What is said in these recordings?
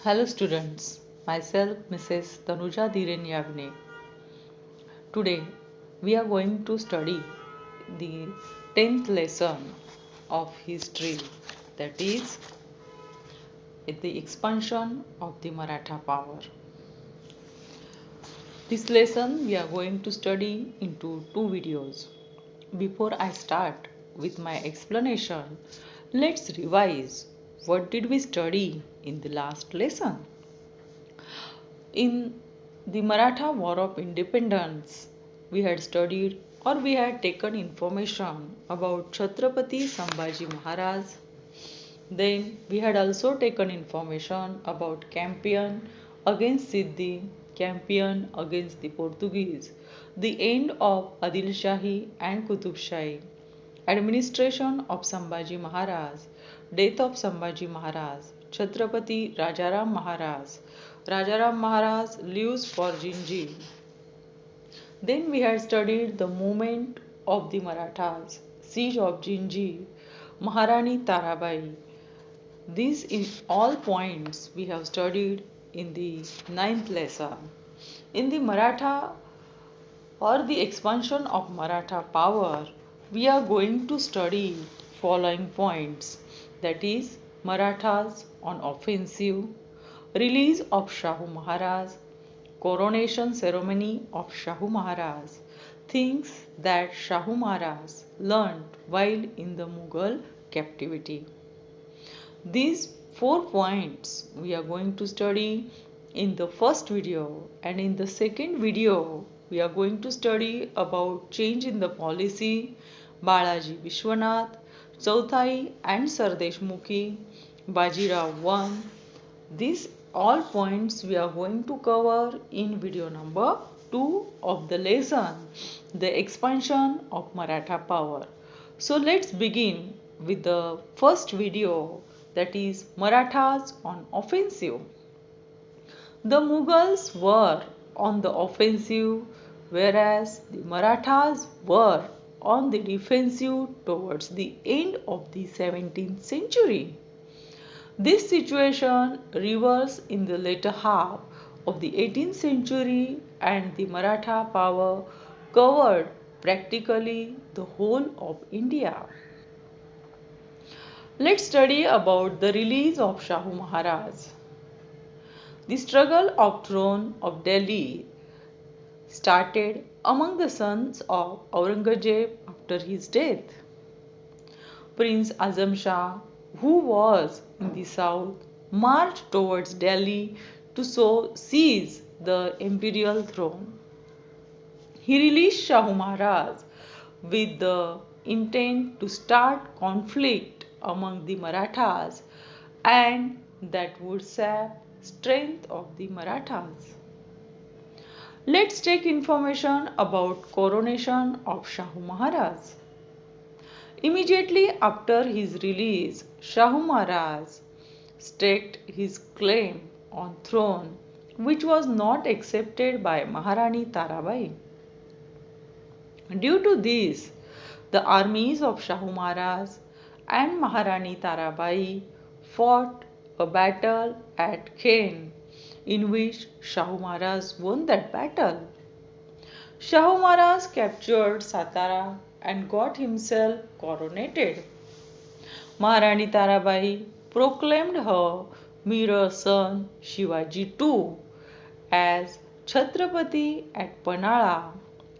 Hello students, myself Mrs. Tanuja Dhiren Yagne. Today we are going to study the 10th lesson of history, that is the expansion of the Maratha power. This lesson we are going to study into two videos. Before I start with my explanation, let's revise what did we study in the last lesson. In the Maratha War of Independence, we had studied or we had taken information about Chhatrapati Sambhaji Maharaj. Then we had also taken information about campaign against Siddhi, campaign against the Portuguese, the end of Adil Shahi and Qutub Shahi, administration of Sambhaji Maharaj, death of Sambhaji Maharaj, Chhatrapati Rajaram Maharaj. Rajaram Maharaj lives for Jinji. Then we had studied the movement of the Marathas, siege of Jinji, Maharani Tarabai. These is all points we have studied in the ninth lesson. In the Maratha or the expansion of Maratha power, we are going to study following points, that is Marathas on offensive, release of Shahu Maharaj, coronation ceremony of Shahu Maharaj, things that Shahu Maharaj learned while in the Mughal captivity. These 4 points we are going to study in the first video, and in the second video we are going to study about change in the policy, Balaji Vishwanath, Chauthai and Sardeshmukhi, Bajirao 1. These all points we are going to cover in video number 2 of the lesson, the expansion of Maratha power. So let's begin with the first video, that is Marathas on offensive. The Mughals were on the offensive, whereas the Marathas were on the defensive towards the end of the 17th century. This situation reversed in the later half of the 18th century, and the Maratha power covered practically the whole of India. Let's study about the release of Shahu Maharaj. The struggle of throne of Delhi started among the sons of Aurangzeb after his death. Prince Azam Shah, who was in the south, marched towards Delhi to seize the imperial throne. He released Shahu Maharaj with the intent to start conflict among the Marathas, and that would sap strength of the Marathas. Let's take information about coronation of Shahu Maharaj. Immediately after his release, Shahu Maharaj staked his claim on throne, which was not accepted by Maharani Tarabai. Due to this, the armies of Shahu Maharaj and Maharani Tarabai fought a battle at Khen, in which Shahu Maharaj won that battle. Shahu Maharaj captured Satara and got himself coronated. Maharani Tarabai proclaimed her mirror son Shivaji too as Chhatrapati at Panala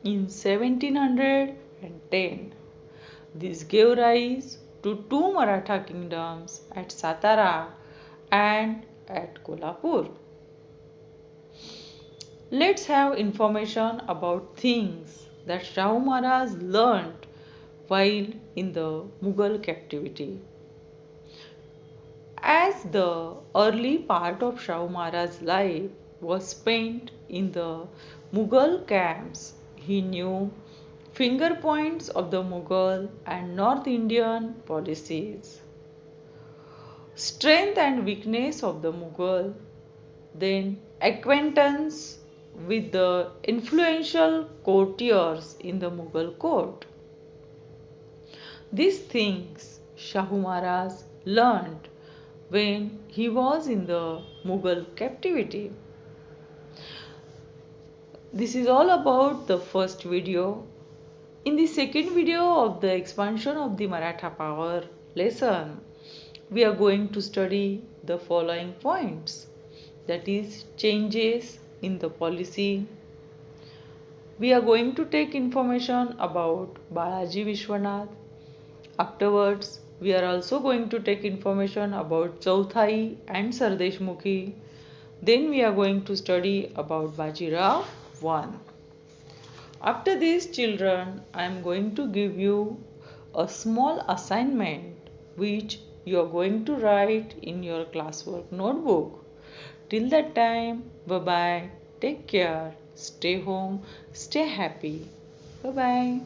in 1710. This gave rise to two Maratha kingdoms at Satara and at Kolhapur. Let's have information about things that Shahu Maharaj learned while in the Mughal captivity. As the early part of Shahu Maharaj's life was spent in the Mughal camps, he knew finger points of the Mughal and North Indian policies, strength and weakness of the Mughal, then acquaintance with the influential courtiers in the Mughal court. These things Shahu Maharaj learned when he was in the Mughal captivity. This is all about the first video. In the second video of the expansion of the Maratha power lesson, we are going to study the following points, that is changes in the policy. We are going to take information about Balaji Vishwanath. Afterwards, we are also going to take information about Chauthai and Sardeshmukhi. Then we are going to study about Bajirao I. After these, children, I am going to give you a small assignment which you are going to write in your classwork notebook. Till that time, bye bye, take care, stay home, stay happy. Bye bye.